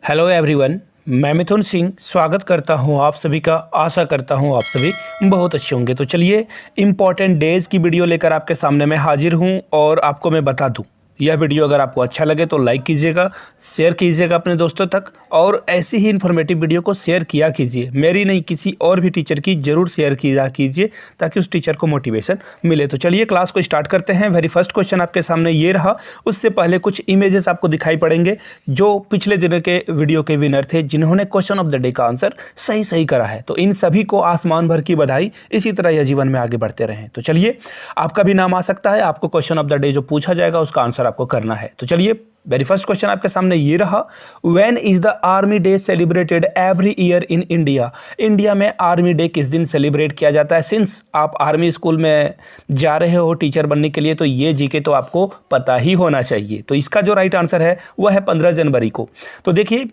Hello everyone, मैं मिथुन सिंह स्वागत करता हूं आप सभी का। आशा करता हूं आप सभी बहुत अच्छे होंगे। तो चलिए इम्पॉर्टेंट डेज़ की वीडियो लेकर आपके सामने मैं हाजिर हूं और आपको मैं बता दूं, यह वीडियो अगर आपको अच्छा लगे तो लाइक कीजिएगा, शेयर कीजिएगा अपने दोस्तों तक और ऐसी ही इन्फॉर्मेटिव वीडियो को शेयर किया कीजिए। मेरी नहीं, किसी और भी टीचर की ज़रूर शेयर किया कीजिए ताकि उस टीचर को मोटिवेशन मिले। तो चलिए क्लास को स्टार्ट करते हैं। वेरी फर्स्ट क्वेश्चन आपके सामने ये रहा। उससे पहले कुछ इमेजेस आपको दिखाई पड़ेंगे जो पिछले दिनों के वीडियो के विनर थे, जिन्होंने क्वेश्चन ऑफ द डे का आंसर सही करा है। तो इन सभी को आसमान भर की बधाई। इसी तरह यह जीवन में आगे बढ़ते रहें। तो चलिए, आपका भी नाम आ सकता है। आपको क्वेश्चन ऑफ द डे जो पूछा जाएगा उसका आंसर आपको करना है। तो चलिए, वेरी फर्स्ट क्वेश्चन आपके सामने ये रहा। When is the army day celebrated every year in India? India में आर्मी डे किस दिन सेलिब्रेट किया जाता है? सिंस आप आर्मी स्कूल में जा रहे हो टीचर बनने के लिए, तो ये जीके तो आपको पता ही होना चाहिए। तो इसका जो राइट आंसर है वह है 15 जनवरी को। तो देखिए,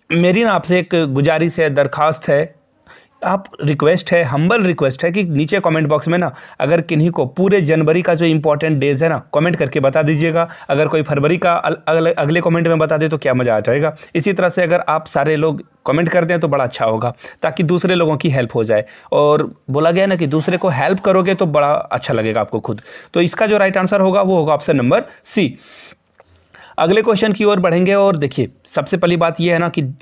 मेरी ना आपसे एक गुजारिश है, दरखास्त है, आप रिक्वेस्ट है, हम्बल रिक्वेस्ट है कि नीचे कमेंट बॉक्स में ना अगर किन्हीं को पूरे जनवरी का जो इंपॉर्टेंट डेज है ना कमेंट करके बता दीजिएगा। अगर कोई फरवरी का अगले कमेंट में बता दे तो क्या मज़ा आ जाएगा। इसी तरह से अगर आप सारे लोग कमेंट कर दें तो बड़ा अच्छा होगा, ताकि दूसरे लोगों की हेल्प हो जाए। और बोला गया ना कि दूसरे को हेल्प करोगे तो बड़ा अच्छा लगेगा आपको खुद। तो इसका जो राइट आंसर होगा वो होगा ऑप्शन नंबर सी। अगले क्वेश्चन की ओर बढ़ेंगे और देखिए, सबसे पहली बात यह है ना कि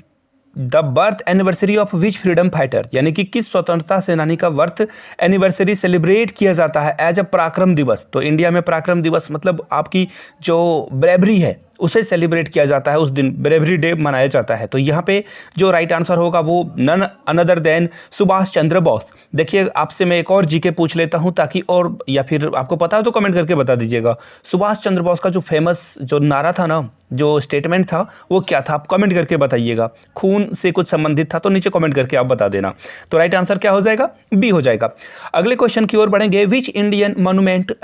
the birth anniversary of which freedom fighter, यानी कि किस स्वतंत्रता सेनानी का बर्थ एनिवर्सरी सेलिब्रेट किया जाता है एज अ पराक्रम दिवस। तो इंडिया में पराक्रम दिवस मतलब आपकी जो ब्रेवरी है उसे सेलिब्रेट किया जाता है, उस दिन ब्रेवरी डे मनाया जाता है। तो यहाँ पे जो राइट आंसर होगा वो none another then Subhash Chandra Bose. देखिए, आपसे मैं एक और जीके पूछ लेता हूँ ताकि, और या फिर आपको पता हो तो कमेंट करके बता दीजिएगा। सुभाष चंद्र बोस का जो फेमस जो नारा था ना, जो स्टेटमेंट था, वो क्या था? आप कमेंट करके बताइएगा। खून से कुछ संबंधित था, तो नीचे कमेंट करके आप बता देना। तो राइट आंसर क्या हो जाएगा? बी हो जाएगा। अगले क्वेश्चन की ओर बढ़ेंगे। Which Indian monument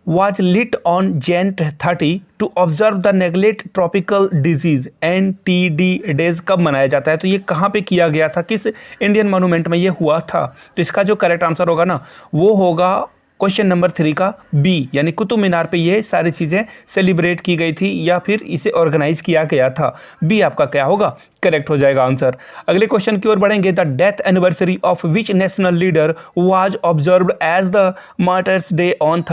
was lit on Jan 30 to observe the neglect tropical disease NTD days कब मनाया जाता है? तो ये कहाँ पे किया गया था, किस इंडियन मॉन्यूमेंट में ये हुआ था? तो इसका जो करेक्ट आंसर होगा ना वो होगा क्वेश्चन नंबर 3 का बी, यानी कुतुब मीनार पे ये सारी चीज़ें सेलिब्रेट की गई थी या फिर इसे ऑर्गेनाइज किया गया था। बी आपका क्या होगा? करेक्ट हो जाएगा आंसर। अगले क्वेश्चन की ओर बढ़ेंगे। The death anniversary of which national leader was observed as the martyrs day on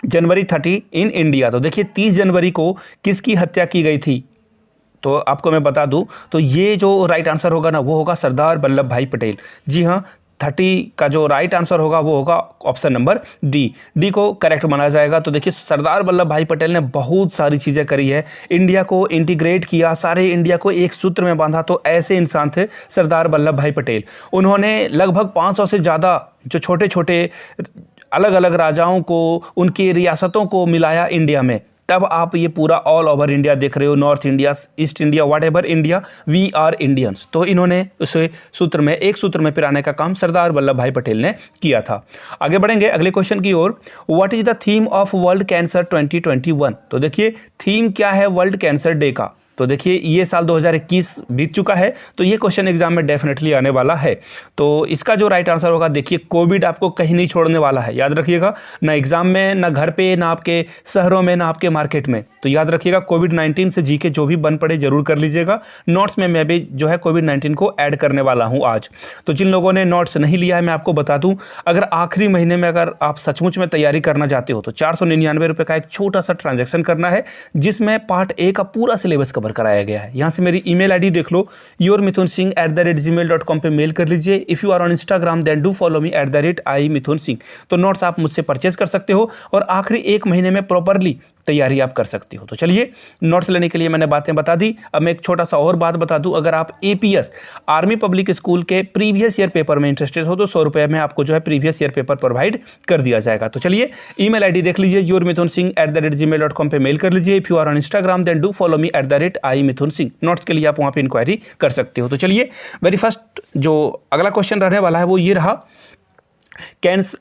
January 30 in India? तो देखिए, 30 जनवरी को किसकी हत्या की गई थी? तो आपको मैं बता दूं, तो ये जो राइट आंसर होगा ना वो होगा सरदार वल्लभ भाई पटेल। जी हाँ, 30 का जो राइट आंसर होगा वो होगा ऑप्शन नंबर डी को करेक्ट माना जाएगा। तो देखिए, सरदार वल्लभ भाई पटेल ने बहुत सारी चीज़ें करी है, इंडिया को इंटीग्रेट किया, सारे इंडिया को एक सूत्र में बांधा। तो ऐसे इंसान थे सरदार वल्लभ भाई पटेल। उन्होंने लगभग 500 से ज़्यादा जो छोटे छोटे अलग अलग राजाओं को, उनकी रियासतों को मिलाया इंडिया में। तब आप ये पूरा ऑल ओवर इंडिया देख रहे हो, north India, east India, whatever India, we are Indians. तो इन्होंने उसे सूत्र में, एक सूत्र में पिराने का काम सरदार वल्लभ भाई पटेल ने किया था। आगे बढ़ेंगे अगले क्वेश्चन की ओर। What is the theme of world cancer 2021? तो देखिए, थीम क्या है वर्ल्ड कैंसर डे का? तो देखिए, ये साल 2021 बीत चुका है, तो ये क्वेश्चन एग्जाम में डेफिनेटली आने वाला है। तो इसका जो राइट आंसर होगा, देखिए, कोविड आपको कहीं नहीं छोड़ने वाला है, याद रखिएगा। ना एग्जाम में, ना घर पे, ना आपके शहरों में, ना आपके मार्केट में। तो याद रखिएगा, कोविड-19 से जीके जो भी बन पड़े जरूर कर लीजिएगा। नोट्स में मैं भी जो है कोविड-19 को ऐड करने वाला हूँ आज। तो जिन लोगों ने नोट्स नहीं लिया है, मैं आपको बता दूँ, अगर आखिरी महीने में अगर आप सचमुच में तैयारी करना चाहते हो तो 499 रुपये का एक छोटा सा ट्रांजेक्शन करना है, जिसमें पार्ट ए का पूरा सिलेबस कवर कराया गया है। यहाँ से मेरी ईमेल आईडी देख लो, yourmithunsingh@gmail.com पे मेल कर लीजिए। If you are on Instagram then do follow me @imithunsingh। तो नोट्स आप मुझसे परचेज कर सकते हो और आखिरी एक महीने में प्रॉपरली तैयारी आप कर सकते हो। तो चलिए, नोट्स लेने के लिए मैंने बातें बता दी। अब मैं एक छोटा सा और बात बता दूं, अगर आप APS आर्मी पब्लिक स्कूल के प्रीवियस ईयर पेपर में इंटरेस्टेड हो तो 100 रुपये में आपको जो है प्रीवियस ईयर पेपर प्रोवाइड कर दिया जाएगा। तो चलिए, ईमेल आईडी देख लीजिए, yourmithunsingh@gmail.com पे मेल कर लीजिए। If you are on Instagram then do follow me @imithunsingh। Notes के लिए आप वहाँ पे इंक्वायरी कर सकते हो। तो चलिए, वेरी फर्स्ट जो अगला क्वेश्चन रहने वाला है वो ये रहा।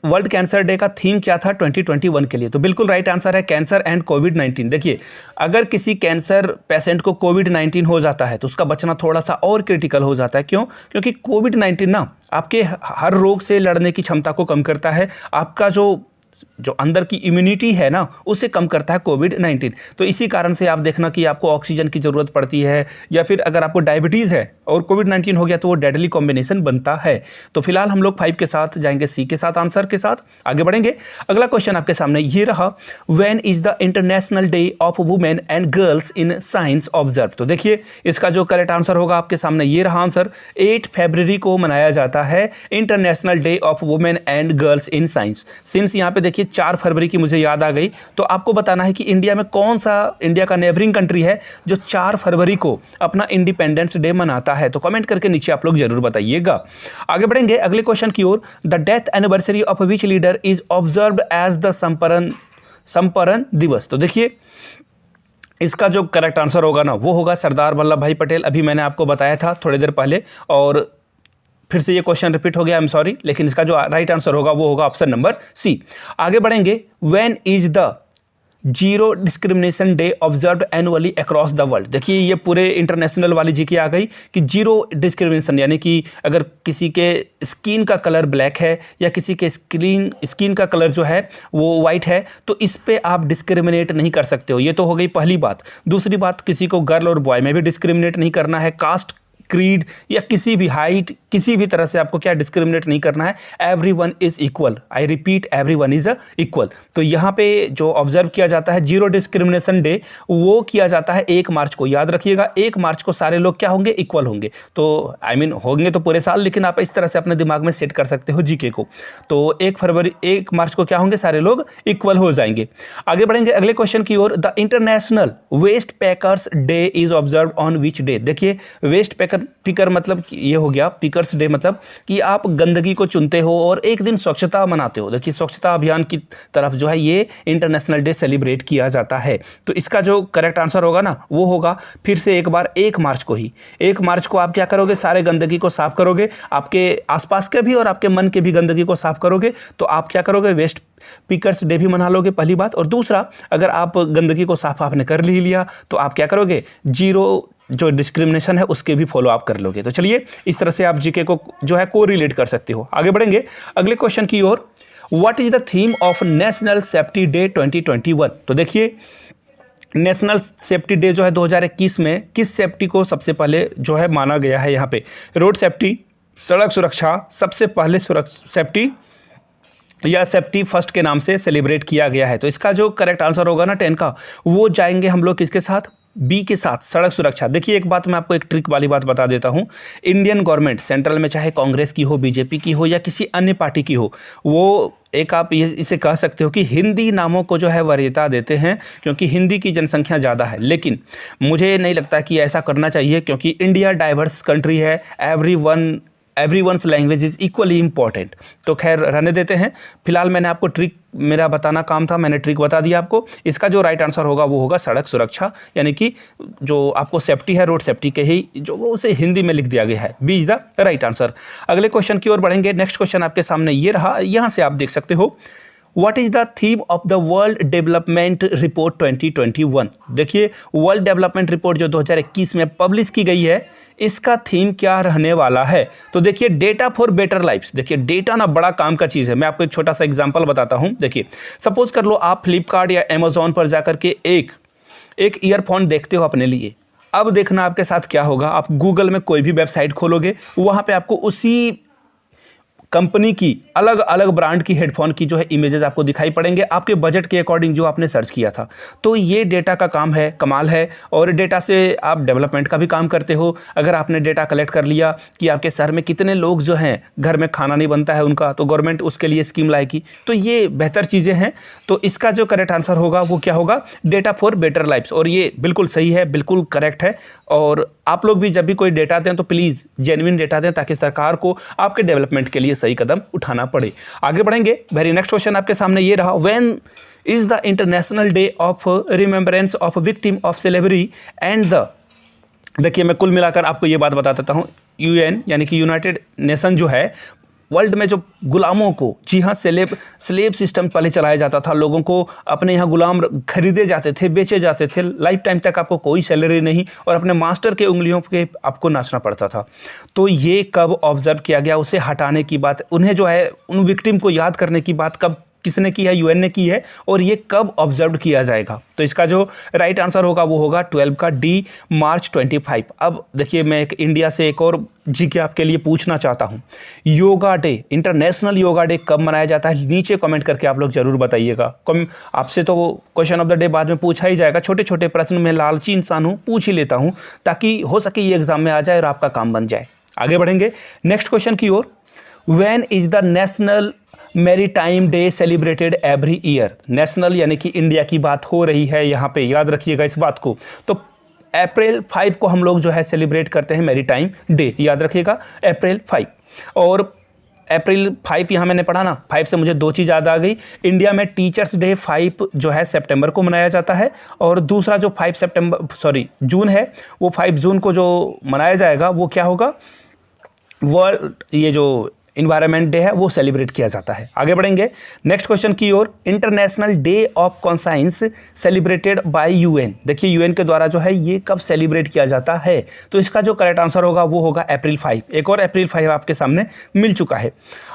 वर्ल्ड कैंसर डे का थीम क्या था 2021 के लिए? तो बिल्कुल राइट आंसर है कैंसर एंड कोविड-19। देखिए, अगर किसी कैंसर पेशेंट को कोविड-19 हो जाता है तो उसका बचना थोड़ा सा और क्रिटिकल हो जाता है। क्यों? क्योंकि कोविड-19 ना आपके हर रोग से लड़ने की क्षमता को कम करता है। आपका जो जो अंदर की इम्यूनिटी है ना, उसे कम करता है कोविड-19। तो इसी कारण से आप देखना कि आपको ऑक्सीजन की ज़रूरत पड़ती है, या फिर अगर आपको डायबिटीज़ है और कोविड-19 हो गया तो वो डेडली कॉम्बिनेशन बनता है। तो फिलहाल हम लोग 5 के साथ जाएंगे, सी के साथ आंसर के साथ आगे बढ़ेंगे। अगला क्वेश्चन आपके सामने ये रहा, when is the international day of women and girls in science observe. तो देखिए इसका जो करेक्ट आंसर होगा आपके सामने ये रहा आंसर, 8 फरवरी को मनाया जाता है international day of women and girls in science. Since यहाँ पे देखिए 4 फरवरी की मुझे याद आ गई, तो आपको बताना है कि इंडिया में कौन सा इंडिया का नेबरिंग कंट्री है जो 4 फरवरी को अपना इंडिपेंडेंस डे मनाता है। तो कमेंट करके नीचे आप लोग जरूर बताइएगा। आगे बढ़ेंगे अगले क्वेश्चन की ओर, the death anniversary of which leader is observed as the संपरण दिवस। तो देखिए इसका जो करेक्ट आंसर होगा ना वो होगा सरदार वल्लभ भाई पटेल। अभी मैंने आपको बताया था थोड़ी देर पहले, और फिर से ये क्वेश्चन रिपीट हो गया, आई एम सॉरी, लेकिन इसका जो राइट आंसर होगा वो होगा ऑप्शन नंबर सी। आगे बढ़ेंगे, when is the zero discrimination day observed annually across the world. देखिए ये पूरे इंटरनेशनल वाली जी की आ गई कि जीरो डिस्क्रिमिनेशन, यानी कि अगर किसी के स्किन का कलर ब्लैक है या किसी के स्किन का कलर जो है वो वाइट है, तो इस पे आप डिस्क्रिमिनेट नहीं कर सकते हो। ये तो हो गई पहली बात। दूसरी बात, किसी को गर्ल और बॉय में भी डिस्क्रिमिनेट नहीं करना है, कास्ट, क्रीड या किसी भी हाइट, किसी भी तरह से आपको क्या डिस्क्रिमिनेट नहीं करना है। Everyone is equal, I repeat everyone is equal. तो यहाँ पे जो ऑब्जर्व किया जाता है जीरो डिस्क्रिमिनेशन डे, वो किया जाता है 1 मार्च को। याद रखिएगा 1 मार्च को सारे लोग क्या होंगे, इक्वल होंगे। तो आई मीन होंगे तो पूरे साल, लेकिन आप इस तरह से अपने दिमाग में सेट कर सकते हो जीके को। तो 1 मार्च को क्या होंगे, सारे लोग इक्वल हो जाएंगे। आगे बढ़ेंगे अगले क्वेश्चन की ओर, the international waste packers day is observe on which day. देखिए वेस्ट पिकर मतलब ये हो गया, पिकर्स डे मतलब कि आप गंदगी को चुनते हो और एक दिन स्वच्छता मनाते हो। देखिए स्वच्छता अभियान की तरफ जो है ये इंटरनेशनल डे सेलिब्रेट किया जाता है। तो इसका जो करेक्ट आंसर होगा ना वो होगा फिर से एक बार 1 मार्च को ही। 1 मार्च को आप क्या करोगे, सारे गंदगी को साफ करोगे, आपके आसपास के भी और आपके मन के भी गंदगी को साफ करोगे। तो आप क्या करोगे, वेस्ट पिकर्स डे भी मना लोगे, पहली बात। और दूसरा, अगर आप गंदगी को साफ आपने कर ही लिया तो आप क्या करोगे, जीरो जो डिस्क्रिमिनेशन है उसके भी फॉलो अप कर लोगे। तो चलिए इस तरह से आप जीके को जो है को रिलेट कर सकते हो। आगे बढ़ेंगे अगले क्वेश्चन की ओर, what is the theme of national safety day 2021। तो देखिए नेशनल सेफ्टी डे जो है 2021 में किस सेफ्टी को सबसे पहले जो है माना गया है। यहाँ पे रोड सेफ्टी, सड़क सुरक्षा, सबसे पहले सेफ्टी या सेफ्टी फर्स्ट के नाम से सेलिब्रेट किया गया है। तो इसका जो करेक्ट आंसर होगा ना 10 का, वो जाएंगे हम लोग किसके साथ, बी के साथ, सड़क सुरक्षा। देखिए एक बात मैं आपको एक ट्रिक वाली बात बता देता हूँ, इंडियन गवर्नमेंट सेंट्रल में चाहे कांग्रेस की हो, बीजेपी की हो या किसी अन्य पार्टी की हो, वो एक आप इसे कह सकते हो कि हिंदी नामों को जो है वरीयता देते हैं क्योंकि हिंदी की जनसंख्या ज़्यादा है। लेकिन मुझे नहीं लगता कि ऐसा करना चाहिए क्योंकि इंडिया डाइवर्स कंट्री है, everyone's language is equally important. तो खैर रहने देते हैं। फिलहाल मैंने आपको ट्रिक, मेरा बताना काम था, मैंने ट्रिक बता दिया आपको। इसका जो राइट आंसर होगा वो होगा सड़क सुरक्षा, यानी कि जो आपको सेफ्टी है रोड सेफ्टी के ही जो वो उसे हिंदी में लिख दिया गया है, B is the right answer. अगले क्वेश्चन की ओर बढ़ेंगे। नेक्स्ट क्वेश्चन आपके सामने ये रहा, यहाँ से आप देख सकते हो, what is the theme of the world development report 2021। देखिए वर्ल्ड डेवलपमेंट रिपोर्ट जो 2021 में पब्लिश की गई है, इसका थीम क्या रहने वाला है। तो देखिए डेटा फॉर बेटर लाइफ्स। देखिए डेटा ना बड़ा काम का चीज़ है। मैं आपको एक छोटा सा एग्जांपल बताता हूँ। देखिए सपोज कर लो आप फ्लिपकार्ट या अमेजोन पर जाकर के एक ईयरफोन देखते हो अपने लिए। अब देखना आपके साथ क्या होगा, आप गूगल में कोई भी वेबसाइट खोलोगे, वहाँ पे आपको उसी कंपनी की अलग अलग ब्रांड की हेडफोन की जो है इमेजेस आपको दिखाई पड़ेंगे आपके बजट के अकॉर्डिंग जो आपने सर्च किया था। तो ये डेटा का काम है, कमाल है। और डेटा से आप डेवलपमेंट का भी काम करते हो। अगर आपने डेटा कलेक्ट कर लिया कि आपके शहर में कितने लोग जो हैं घर में खाना नहीं बनता है उनका, तो गवर्नमेंट उसके लिए स्कीम लाएगी। तो ये बेहतर चीज़ें हैं। तो इसका जो करेक्ट आंसर होगा वो क्या होगा, डेटा फॉर बेटर लाइफ्स। और ये बिल्कुल सही है, बिल्कुल करेक्ट है। और आप लोग भी जब भी कोई डेटा दें तो प्लीज़ जेन्युइन डेटा दें ताकि सरकार को आपके डेवलपमेंट के लिए सही कदम उठाना पड़े। आगे बढ़ेंगे। वेरी नेक्स्ट क्वेश्चन आपके सामने ये रहा, when is the international day of remembrance of victim of slavery and the. देखिए मैं कुल मिलाकर आपको ये बात बता देता हूँ, यूएन यानी कि यूनाइटेड नेशन जो है वर्ल्ड में जो गुलामों को, जी हाँ स्लेव सिस्टम पहले चलाया जाता था, लोगों को अपने यहाँ गुलाम खरीदे जाते थे, बेचे जाते थे, लाइफ टाइम तक आपको कोई सैलरी नहीं और अपने मास्टर के उंगलियों पे आपको नाचना पड़ता था। तो ये कब ऑब्जर्व किया गया, उसे हटाने की बात, उन्हें जो है उन विक्टिम को याद करने की बात कब किसने की है, यूएन ने की है, और ये कब ऑब्जर्व किया जाएगा? तो इसका जो राइट आंसर होगा वो होगा 12 का डी, मार्च 25। अब देखिए, मैं एक इंडिया से एक और जीके आपके लिए पूछना चाहता हूँ, yoga day, international yoga day कब मनाया जाता है? नीचे कमेंट करके आप लोग जरूर बताइएगा। आपसे तो क्वेश्चन ऑफ द डे बाद में पूछा ही जाएगा, छोटे छोटे प्रश्न में लालची इंसान हूँ, पूछ ही लेता हूँ ताकि हो सके ये एग्जाम में आ जाए और आपका काम बन जाए। आगे बढ़ेंगे नेक्स्ट क्वेश्चन की ओर। When is the national maritime day celebrated every year? National यानी कि इंडिया की बात हो रही है यहाँ पे, याद रखिएगा इस बात को। तो अप्रैल 5 को हम लोग जो है सेलिब्रेट करते हैं मैरीटाइम डे, याद रखिएगा अप्रैल 5। और अप्रैल 5 यहाँ मैंने पढ़ा ना, 5 से मुझे दो चीज़ याद आ गई। इंडिया में टीचर्स डे 5 जो है सितंबर को मनाया जाता है, और दूसरा जो 5 जून है, वो 5 जून को जो मनाया जाएगा वो क्या होगा, वर्ल्ड ये जो इन्वायरमेंट डे है वो सेलिब्रेट किया जाता है। आगे बढ़ेंगे नेक्स्ट क्वेश्चन की ओर। International day of conscience celebrated by UN, देखिए यूएन के द्वारा जो है ये कब सेलिब्रेट किया जाता है? तो इसका जो करेक्ट आंसर होगा वो होगा अप्रैल 5। एक और अप्रैल 5 आपके सामने मिल चुका है।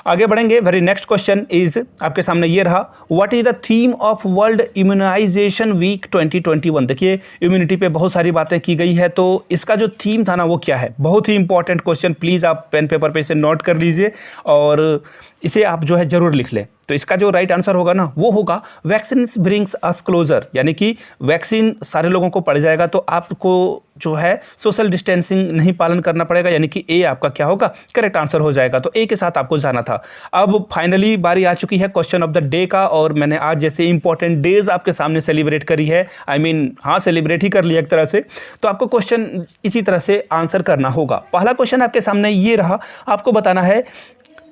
आगे बढ़ेंगे, वेरी नेक्स्ट क्वेश्चन इज आपके सामने ये रहा, what is the theme of world immunisation week 2021? देखिए इम्यूनिटी पे बहुत सारी बातें की गई है, तो इसका जो थीम था ना वो क्या है? बहुत ही इंपॉर्टेंट क्वेश्चन, प्लीज़ आप पेन पेपर पे इसे नोट कर लीजिए और इसे आप जो है जरूर लिख लें। तो इसका जो राइट आंसर होगा ना वो होगा वैक्सीन ब्रिंग्स अस क्लोजर, यानी कि वैक्सीन सारे लोगों को पड़ जाएगा तो आपको जो है सोशल डिस्टेंसिंग नहीं पालन करना पड़ेगा, यानी कि ए आपका क्या होगा, करेक्ट आंसर हो जाएगा। तो ए के साथ आपको जाना था। अब फाइनली बारी आ चुकी है क्वेश्चन ऑफ द डे का, और मैंने आज जैसे इंपॉर्टेंट डेज आपके सामने सेलिब्रेट करी है, हाँ सेलिब्रेट ही कर लिया एक तरह से, तो आपको क्वेश्चन इसी तरह से आंसर करना होगा। पहला क्वेश्चन आपके सामने ये रहा, आपको बताना है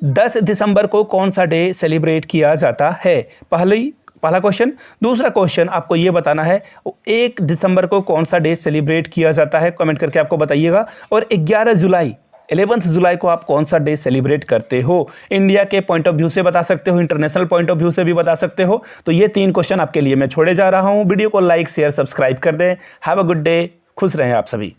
10 दिसंबर को कौन सा डे सेलिब्रेट किया जाता है? पहला क्वेश्चन। दूसरा क्वेश्चन आपको ये बताना है 1 दिसंबर को कौन सा डे सेलिब्रेट किया जाता है, कमेंट करके आपको बताइएगा। और 11 जुलाई को आप कौन सा डे सेलिब्रेट करते हो? इंडिया के पॉइंट ऑफ व्यू से बता सकते हो, इंटरनेशनल पॉइंट ऑफ व्यू से भी बता सकते हो। तो ये 3 क्वेश्चन आपके लिए मैं छोड़े जा रहा हूँ। वीडियो को लाइक शेयर सब्सक्राइब कर दें। हैव अ गुड डे, खुश रहें आप सभी।